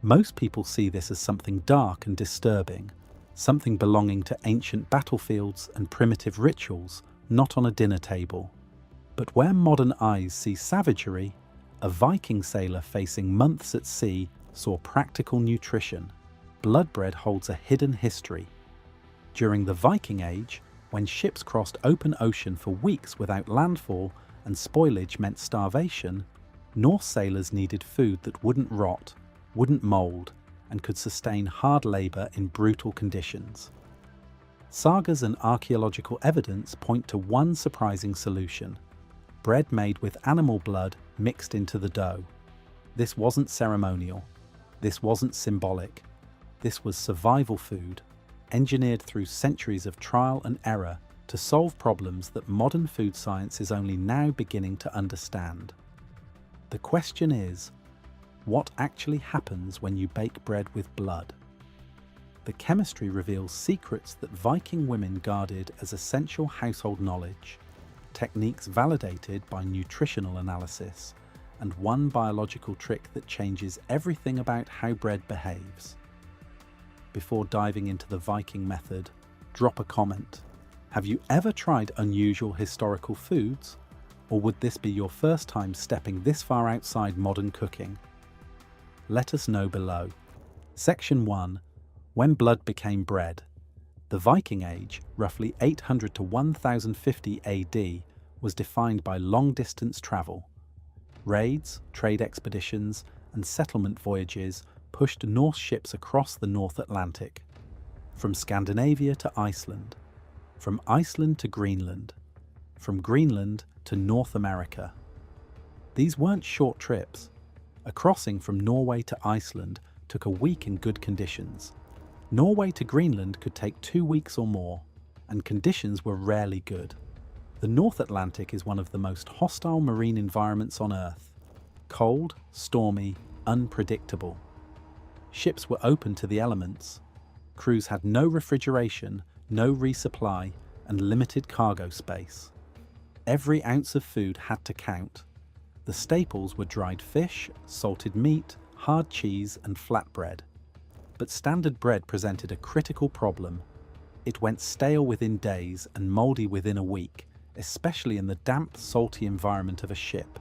Most people see this as something dark and disturbing, something belonging to ancient battlefields and primitive rituals, not on a dinner table. But where modern eyes see savagery, a Viking sailor facing months at sea saw practical nutrition. Blood bread holds a hidden history. During the Viking Age, when ships crossed open ocean for weeks without landfall and spoilage meant starvation, Norse sailors needed food that wouldn't rot, wouldn't mold, and could sustain hard labor in brutal conditions. Sagas and archaeological evidence point to one surprising solution: bread made with animal blood mixed into the dough. This wasn't ceremonial. This wasn't symbolic. This was survival food, engineered through centuries of trial and error to solve problems that modern food science is only now beginning to understand. The question is, what actually happens when you bake bread with blood? The chemistry reveals secrets that Viking women guarded as essential household knowledge, techniques validated by nutritional analysis, and one biological trick that changes everything about how bread behaves. Before diving into the Viking method, drop a comment. Have you ever tried unusual historical foods? Or would this be your first time stepping this far outside modern cooking? Let us know below. Section 1. When blood became bread. The Viking Age, roughly 800 to 1050 AD, was defined by long-distance travel. Raids, trade expeditions, and settlement voyages pushed Norse ships across the North Atlantic, from Scandinavia to Iceland, from Iceland to Greenland, from Greenland to North America. These weren't short trips. A crossing from Norway to Iceland took a week in good conditions. Norway to Greenland could take 2 weeks or more, and conditions were rarely good. The North Atlantic is one of the most hostile marine environments on Earth. Cold, stormy, unpredictable. Ships were open to the elements. Crews had no refrigeration, no resupply, and limited cargo space. Every ounce of food had to count. The staples were dried fish, salted meat, hard cheese, and flatbread. But standard bread presented a critical problem. It went stale within days and moldy within a week, especially in the damp, salty environment of a ship.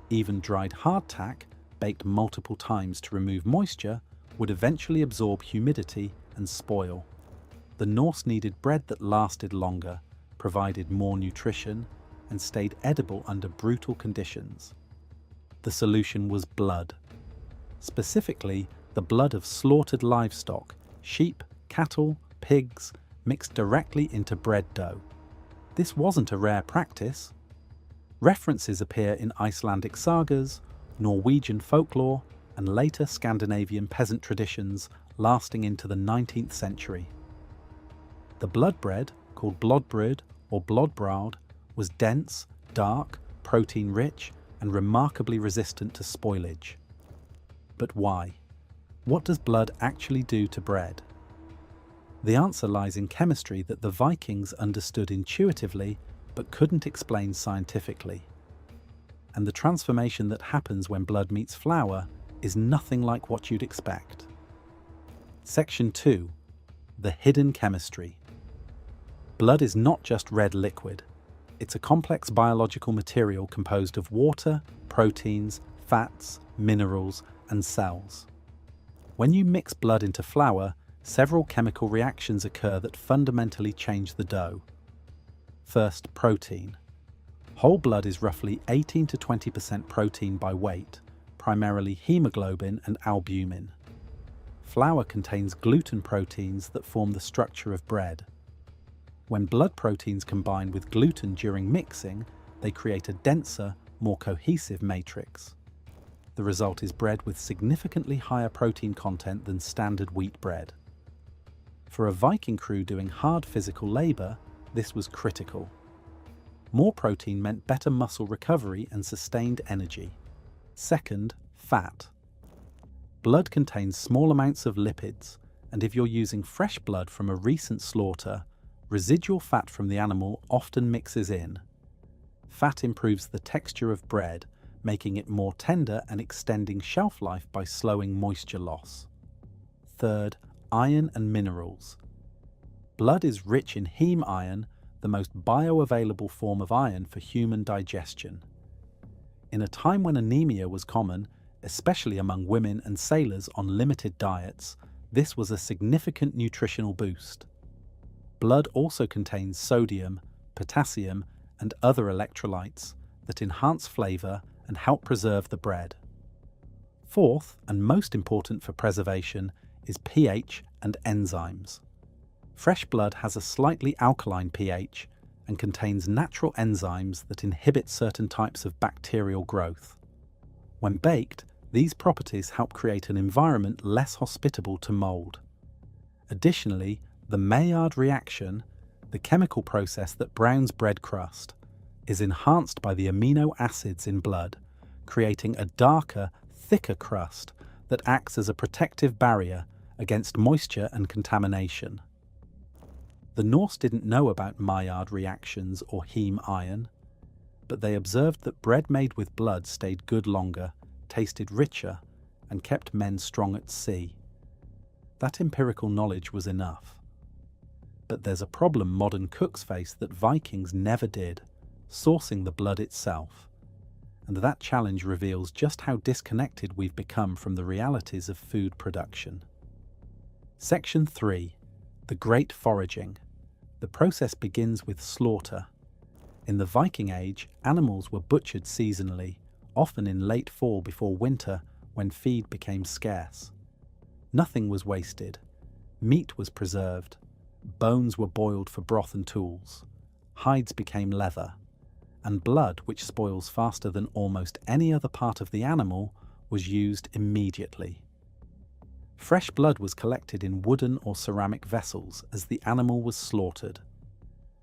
Even dried hardtack, baked multiple times to remove moisture, would eventually absorb humidity and spoil. The Norse needed bread that lasted longer, provided more nutrition, and stayed edible under brutal conditions. The solution was blood. Specifically, the blood of slaughtered livestock, sheep, cattle, pigs, mixed directly into bread dough. This wasn't a rare practice. References appear in Icelandic sagas, Norwegian folklore, and later Scandinavian peasant traditions lasting into the 19th century. The blood bread, called blodbrød or blodbrød, was dense, dark, protein-rich, and remarkably resistant to spoilage. But why? What does blood actually do to bread? The answer lies in chemistry that the Vikings understood intuitively but couldn't explain scientifically. And the transformation that happens when blood meets flour is nothing like what you'd expect. Section 2. The hidden chemistry. Blood is not just red liquid. It's a complex biological material composed of water, proteins, fats, minerals, and cells. When you mix blood into flour, several chemical reactions occur that fundamentally change the dough. First, protein. Whole blood is roughly 18 to 20% protein by weight, primarily hemoglobin and albumin. Flour contains gluten proteins that form the structure of bread. When blood proteins combine with gluten during mixing, they create a denser, more cohesive matrix. The result is bread with significantly higher protein content than standard wheat bread. For a Viking crew doing hard physical labor, this was critical. More protein meant better muscle recovery and sustained energy. Second, fat. Blood contains small amounts of lipids, and if you're using fresh blood from a recent slaughter, residual fat from the animal often mixes in. Fat improves the texture of bread, making it more tender and extending shelf life by slowing moisture loss. third, iron and minerals. Blood is rich in heme iron, the most bioavailable form of iron for human digestion. In a time when anemia was common, especially among women and sailors on limited diets, this was a significant nutritional boost. Blood also contains sodium, potassium, and other electrolytes that enhance flavor and help preserve the bread. Fourth, and most important for preservation, is pH and enzymes. Fresh blood has a slightly alkaline pH and contains natural enzymes that inhibit certain types of bacterial growth. When baked, these properties help create an environment less hospitable to mold. Additionally, the Maillard reaction, the chemical process that browns bread crust, is enhanced by the amino acids in blood, creating a darker, thicker crust that acts as a protective barrier against moisture and contamination. The Norse didn't know about Maillard reactions or heme iron, but they observed that bread made with blood stayed good longer, tasted richer, and kept men strong at sea. That empirical knowledge was enough. But there's a problem modern cooks face that Vikings never did: sourcing the blood itself. And that challenge reveals just how disconnected we've become from the realities of food production. Section 3. The Great Foraging. The process begins with slaughter. In the Viking Age, animals were butchered seasonally, often in late fall before winter when feed became scarce. Nothing was wasted. Meat was preserved. Bones were boiled for broth and tools. Hides became leather. And blood, which spoils faster than almost any other part of the animal, was used immediately. Fresh blood was collected in wooden or ceramic vessels as the animal was slaughtered.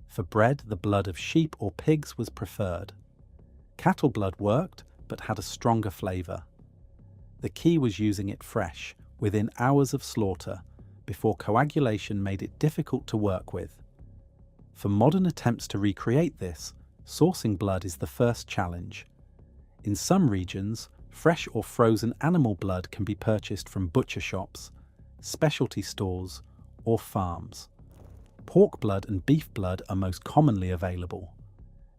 For bread, the blood of sheep or pigs was preferred. Cattle blood worked, but had a stronger flavour. The key was using it fresh, within hours of slaughter, before coagulation made it difficult to work with. For modern attempts to recreate this, sourcing blood is the first challenge. In some regions, fresh or frozen animal blood can be purchased from butcher shops, specialty stores, or farms. Pork blood and beef blood are most commonly available.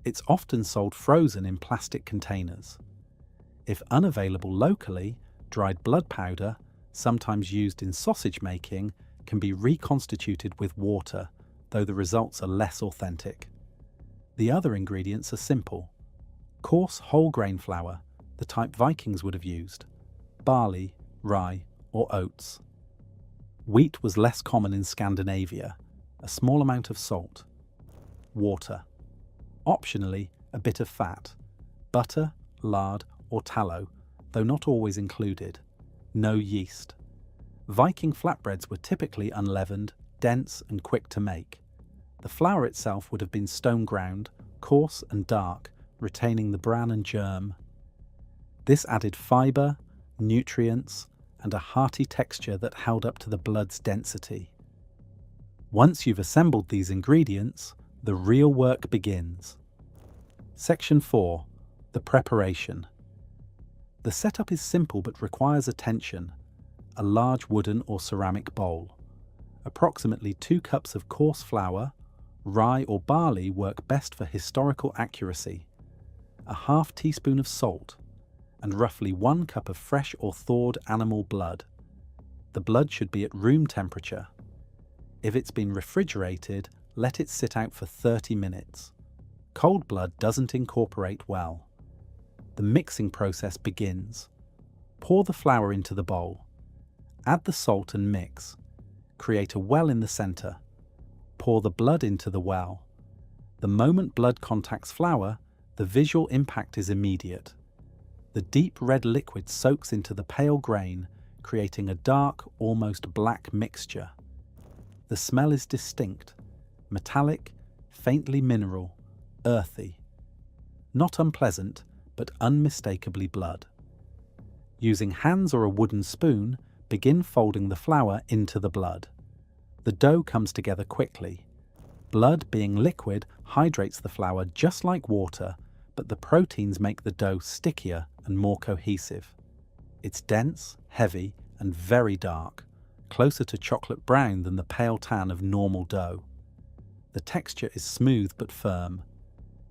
It's often sold frozen in plastic containers. If unavailable locally, dried blood powder, sometimes used in sausage making, can be reconstituted with water, though the results are less authentic. The other ingredients are simple: coarse whole grain flour, the type Vikings would have used, barley, rye, or oats. Wheat was less common in Scandinavia, a small amount of salt. Water. Optionally, a bit of fat, butter, lard, or tallow, though not always included. No yeast. Viking flatbreads were typically unleavened, dense, and quick to make. The flour itself would have been stone ground, coarse and dark, retaining the bran and germ. This added fibre, nutrients, and a hearty texture that held up to the blood's density. Once you've assembled these ingredients, the real work begins. Section 4. The preparation. The setup is simple but requires attention. A large wooden or ceramic bowl. Approximately 2 cups of coarse flour, rye or barley work best for historical accuracy. A half teaspoon of salt, and roughly 1 cup of fresh or thawed animal blood. The blood should be at room temperature. If it's been refrigerated, let it sit out for 30 minutes. Cold blood doesn't incorporate well. The mixing process begins. Pour the flour into the bowl. Add the salt and mix. Create a well in the center. Pour the blood into the well. The moment blood contacts flour, the visual impact is immediate. The deep red liquid soaks into the pale grain, creating a dark, almost black mixture. The smell is distinct, metallic, faintly mineral, earthy. Not unpleasant, but unmistakably blood. Using hands or a wooden spoon, begin folding the flour into the blood. The dough comes together quickly. Blood, being liquid, hydrates the flour just like water, but the proteins make the dough stickier and more cohesive. It's dense, heavy, and very dark, closer to chocolate brown than the pale tan of normal dough. The texture is smooth but firm.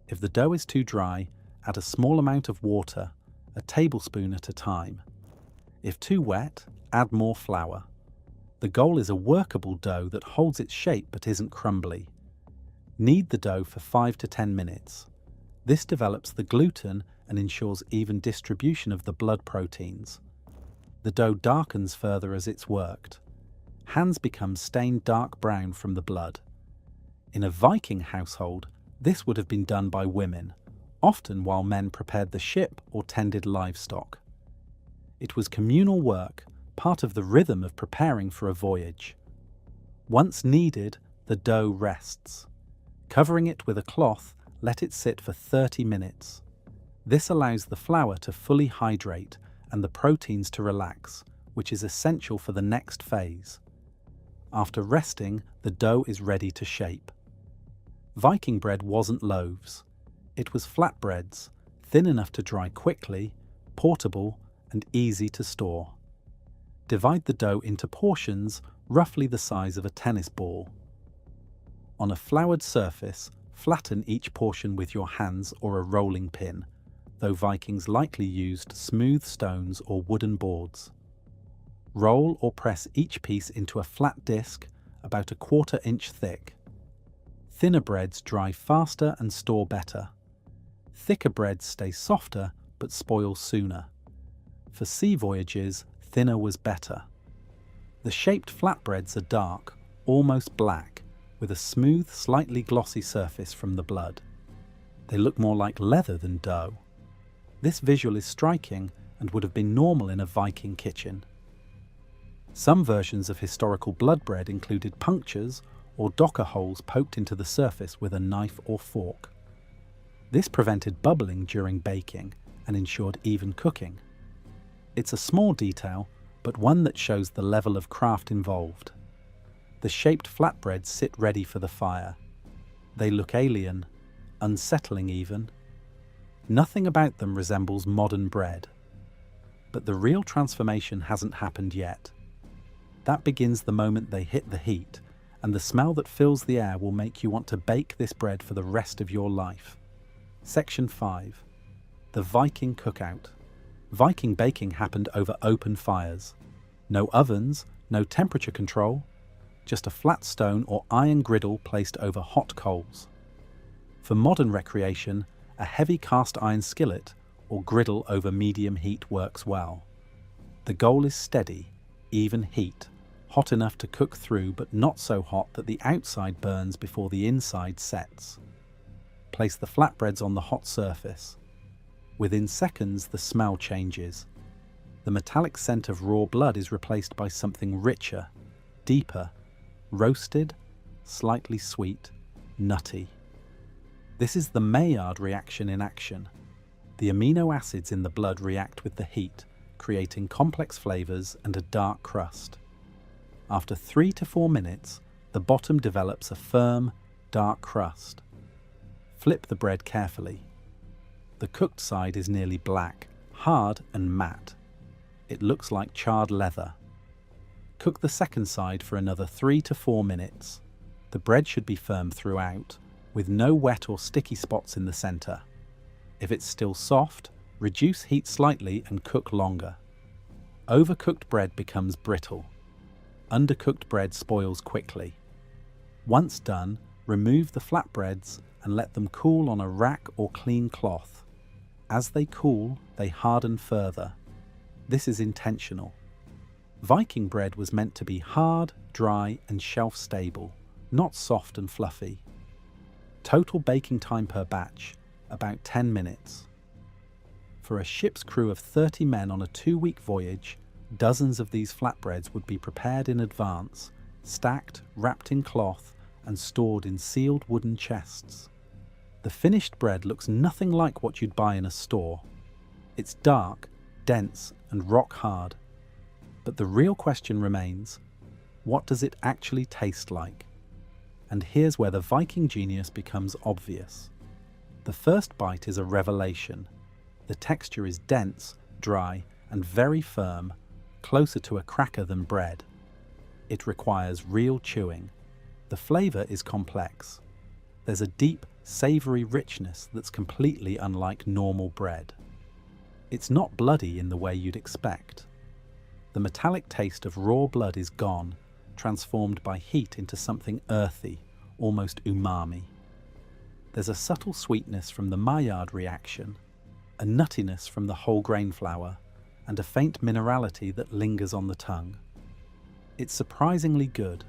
If the dough is too dry, add a small amount of water, a tablespoon at a time. If too wet, add more flour. The goal is a workable dough that holds its shape but isn't crumbly. Knead the dough for 5 to 10 minutes. This develops the gluten and ensures even distribution of the blood proteins. The dough darkens further as it's worked. Hands become stained dark brown from the blood. In a Viking household, this would have been done by women, often while men prepared the ship or tended livestock. It was communal work, part of the rhythm of preparing for a voyage. Once kneaded, the dough rests. Covering it with a cloth, let it sit for 30 minutes. This allows the flour to fully hydrate and the proteins to relax, which is essential for the next phase. After resting, the dough is ready to shape. Viking bread wasn't loaves. It was flatbreads, thin enough to dry quickly, portable, and easy to store. Divide the dough into portions roughly the size of a tennis ball. On a floured surface, flatten each portion with your hands or a rolling pin, though Vikings likely used smooth stones or wooden boards. Roll or press each piece into a flat disc about 1/4 inch thick. Thinner breads dry faster and store better. Thicker breads stay softer but spoil sooner. For sea voyages, thinner was better. The shaped flatbreads are dark, almost black, with a smooth, slightly glossy surface from the blood. They look more like leather than dough. This visual is striking and would have been normal in a Viking kitchen. Some versions of historical blood bread included punctures or docker holes poked into the surface with a knife or fork. This prevented bubbling during baking and ensured even cooking. It's a small detail, but one that shows the level of craft involved. The shaped flatbreads sit ready for the fire. They look alien, unsettling even. Nothing about them resembles modern bread. But the real transformation hasn't happened yet. That begins the moment they hit the heat, and the smell that fills the air will make you want to bake this bread for the rest of your life. Section 5. The Viking Cookout. Viking baking happened over open fires. No ovens, no temperature control, just a flat stone or iron griddle placed over hot coals. For modern recreation, a heavy cast iron skillet or griddle over medium heat works well. The goal is steady, even heat, hot enough to cook through but not so hot that the outside burns before the inside sets. Place the flatbreads on the hot surface. Within seconds, the smell changes. The metallic scent of raw blood is replaced by something richer, deeper, roasted, slightly sweet, nutty. This is the Maillard reaction in action. The amino acids in the blood react with the heat, creating complex flavors and a dark crust. After 3 to 4 minutes, the bottom develops a firm, dark crust. Flip the bread carefully. The cooked side is nearly black, hard and matte. It looks like charred leather. Cook the second side for another 3 to 4 minutes. The bread should be firm throughout, with no wet or sticky spots in the center. If it's still soft, reduce heat slightly and cook longer. Overcooked bread becomes brittle. Undercooked bread spoils quickly. Once done, remove the flatbreads and let them cool on a rack or clean cloth. As they cool, they harden further. This is intentional. Viking bread was meant to be hard, dry, and shelf-stable, not soft and fluffy. Total baking time per batch, about 10 minutes. For a ship's crew of 30 men on a 2-week voyage, dozens of these flatbreads would be prepared in advance, stacked, wrapped in cloth, and stored in sealed wooden chests. The finished bread looks nothing like what you'd buy in a store. It's dark, dense, and rock hard. But the real question remains, what does it actually taste like? And here's where the Viking genius becomes obvious. The first bite is a revelation. The texture is dense, dry, and very firm, closer to a cracker than bread. It requires real chewing. The flavor is complex. There's a deep, savory richness that's completely unlike normal bread. It's not bloody in the way you'd expect. The metallic taste of raw blood is gone, transformed by heat into something earthy, almost umami. There's a subtle sweetness from the Maillard reaction, a nuttiness from the whole grain flour, and a faint minerality that lingers on the tongue. It's surprisingly good,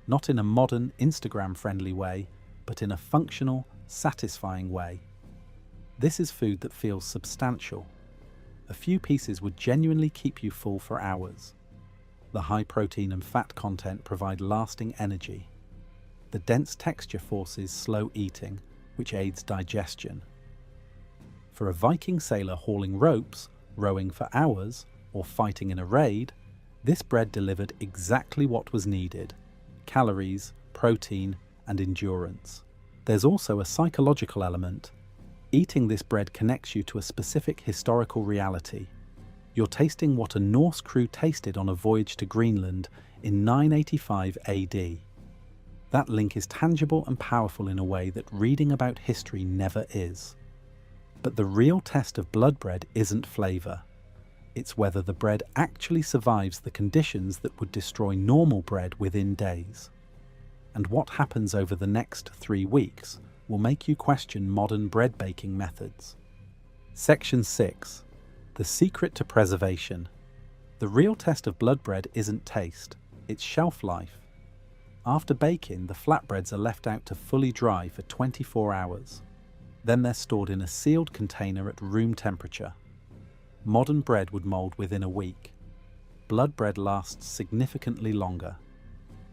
not in a modern, Instagram-friendly way, but in a functional, satisfying way. This is food that feels substantial. A few pieces would genuinely keep you full for hours. The high protein and fat content provide lasting energy. The dense texture forces slow eating, which aids digestion. For a Viking sailor hauling ropes, rowing for hours, or fighting in a raid, this bread delivered exactly what was needed: calories, protein, and endurance. There's also a psychological element. Eating this bread connects you to a specific historical reality. You're tasting what a Norse crew tasted on a voyage to Greenland in 985 AD. That link is tangible and powerful in a way that reading about history never is. But the real test of blood bread isn't flavor. It's whether the bread actually survives the conditions that would destroy normal bread within days. And what happens over the next 3 weeks will make you question modern bread baking methods. Section 6. The secret to preservation. The real test of blood bread isn't taste, it's shelf life. After baking, the flatbreads are left out to fully dry for 24 hours. Then they're stored in a sealed container at room temperature. Modern bread would mold within a week. Blood bread lasts significantly longer.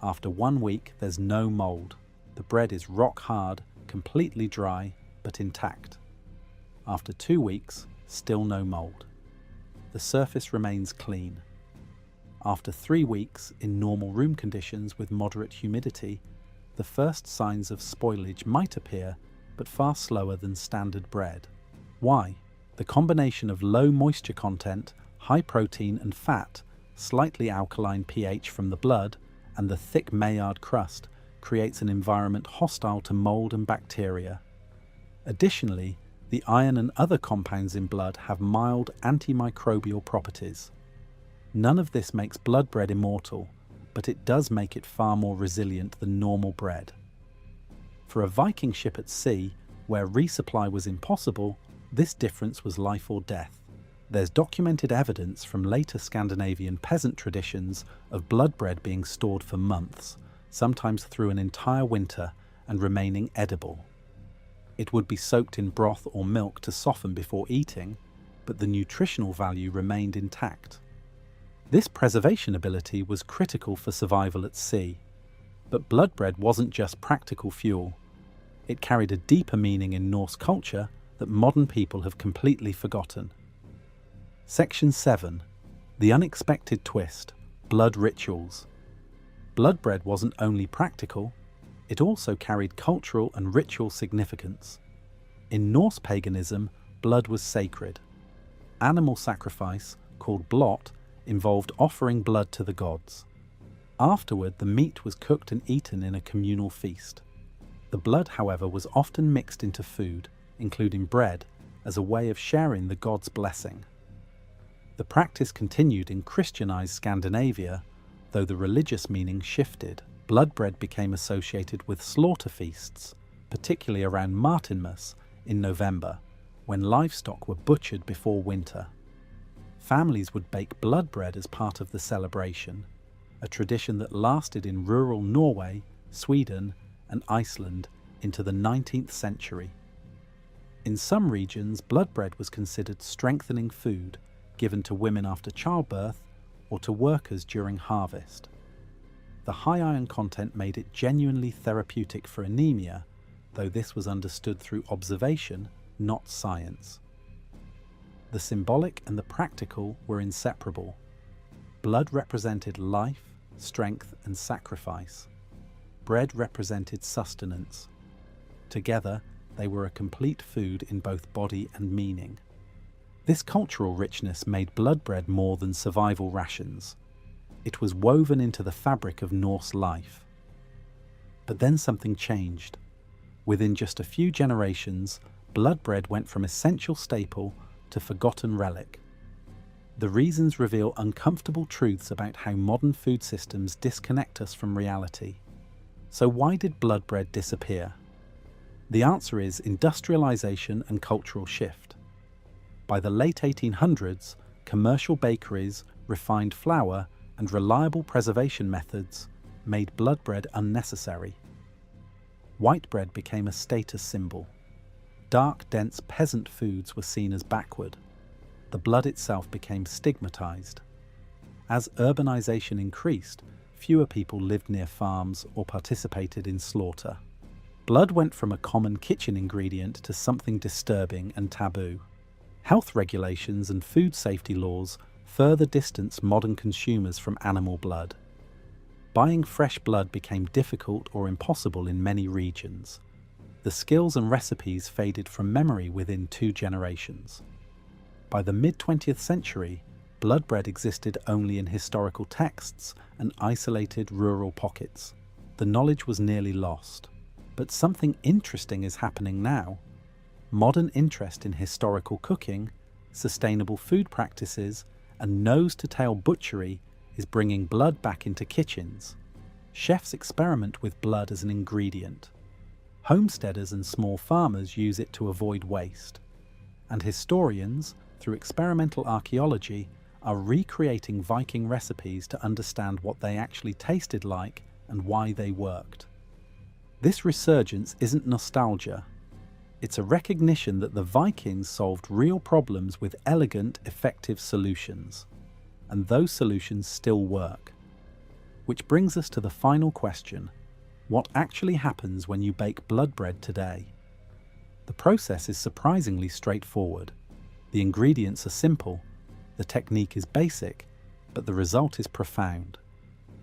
After 1 week, there's no mold. The bread is rock hard, completely dry, but intact. After 2 weeks, still no mold. The surface remains clean. After 3 weeks, in normal room conditions with moderate humidity, the first signs of spoilage might appear, but far slower than standard bread. Why? The combination of low moisture content, high protein and fat, slightly alkaline pH from the blood, and the thick Maillard crust creates an environment hostile to mold and bacteria. Additionally, the iron and other compounds in blood have mild antimicrobial properties. None of this makes blood bread immortal, but it does make it far more resilient than normal bread. For a Viking ship at sea, where resupply was impossible, this difference was life or death. There's documented evidence from later Scandinavian peasant traditions of blood bread being stored for months, sometimes through an entire winter, and remaining edible. It would be soaked in broth or milk to soften before eating, but the nutritional value remained intact. This preservation ability was critical for survival at sea. But blood bread wasn't just practical fuel. It carried a deeper meaning in Norse culture that modern people have completely forgotten. Section 7. The unexpected twist: blood rituals. Blood bread wasn't only practical, it also carried cultural and ritual significance. In Norse paganism, blood was sacred. Animal sacrifice, called blot, involved offering blood to the gods. Afterward, the meat was cooked and eaten in a communal feast. The blood, however, was often mixed into food, including bread, as a way of sharing the gods' blessing. The practice continued in Christianized Scandinavia, though the religious meaning shifted. Blood bread became associated with slaughter feasts, particularly around Martinmas in November, when livestock were butchered before winter. Families would bake blood bread as part of the celebration, a tradition that lasted in rural Norway, Sweden, and Iceland into the 19th century. In some regions, blood bread was considered strengthening food given to women after childbirth or to workers during harvest. The high iron content made it genuinely therapeutic for anemia, though this was understood through observation, not science. The symbolic and the practical were inseparable. Blood represented life, strength, and sacrifice. Bread represented sustenance. Together, they were a complete food in both body and meaning. This cultural richness made blood bread more than survival rations. It was woven into the fabric of Norse life. But then something changed. Within just a few generations, blood bread went from essential staple to forgotten relic. The reasons reveal uncomfortable truths about how modern food systems disconnect us from reality. So why did blood bread disappear? The answer is industrialization and cultural shift. By the late 1800s, commercial bakeries, refined flour, and reliable preservation methods made blood bread unnecessary. White bread became a status symbol. Dark, dense peasant foods were seen as backward. The blood itself became stigmatized. As urbanization increased, fewer people lived near farms or participated in slaughter. Blood went from a common kitchen ingredient to something disturbing and taboo. Health regulations and food safety laws further distanced modern consumers from animal blood. Buying fresh blood became difficult or impossible in many regions. The skills and recipes faded from memory within 2 generations. By the mid-20th century, blood bread existed only in historical texts and isolated rural pockets. The knowledge was nearly lost. But something interesting is happening now. Modern interest in historical cooking, sustainable food practices, and nose-to-tail butchery is bringing blood back into kitchens. Chefs experiment with blood as an ingredient. Homesteaders and small farmers use it to avoid waste. And historians, through experimental archaeology, are recreating Viking recipes to understand what they actually tasted like and why they worked. This resurgence isn't nostalgia. It's a recognition that the Vikings solved real problems with elegant, effective solutions. And those solutions still work. Which brings us to the final question. What actually happens when you bake blood bread today? The process is surprisingly straightforward. The ingredients are simple, the technique is basic, but the result is profound.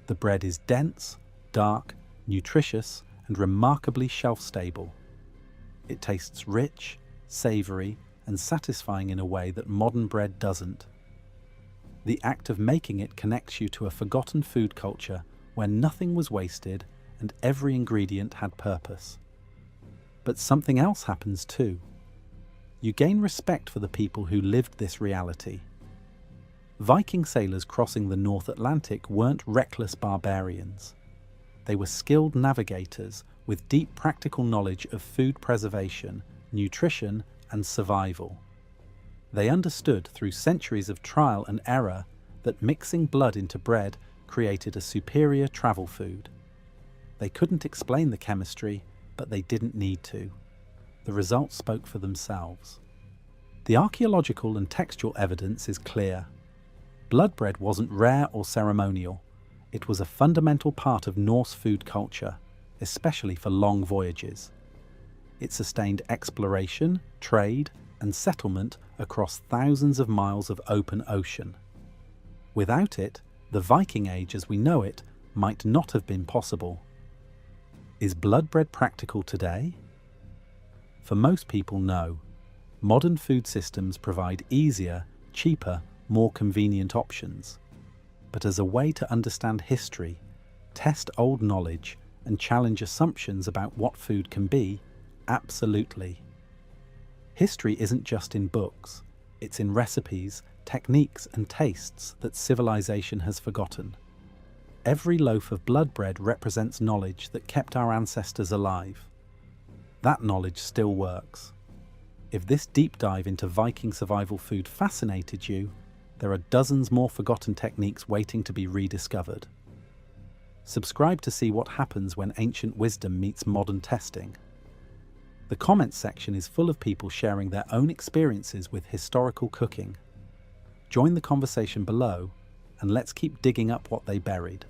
The bread is dense, dark, nutritious, and remarkably shelf-stable. It tastes rich, savory, and satisfying in a way that modern bread doesn't. The act of making it connects you to a forgotten food culture where nothing was wasted and every ingredient had purpose. But something else happens too. You gain respect for the people who lived this reality. Viking sailors crossing the North Atlantic weren't reckless barbarians. They were skilled navigators with deep practical knowledge of food preservation, nutrition, and survival. They understood through centuries of trial and error that mixing blood into bread created a superior travel food. They couldn't explain the chemistry, but they didn't need to. The results spoke for themselves. The archaeological and textual evidence is clear. Blood bread wasn't rare or ceremonial. It was a fundamental part of Norse food culture, especially for long voyages. It sustained exploration, trade, and settlement across thousands of miles of open ocean. Without it, the Viking Age as we know it might not have been possible. Is blood bread practical today? For most people, no. Modern food systems provide easier, cheaper, more convenient options. But as a way to understand history, test old knowledge, and challenge assumptions about what food can be, absolutely. History isn't just in books, it's in recipes, techniques, and tastes that civilization has forgotten. Every loaf of blood bread represents knowledge that kept our ancestors alive. That knowledge still works. If this deep dive into Viking survival food fascinated you, there are dozens more forgotten techniques waiting to be rediscovered. Subscribe to see what happens when ancient wisdom meets modern testing. The comments section is full of people sharing their own experiences with historical cooking. Join the conversation below, and let's keep digging up what they buried.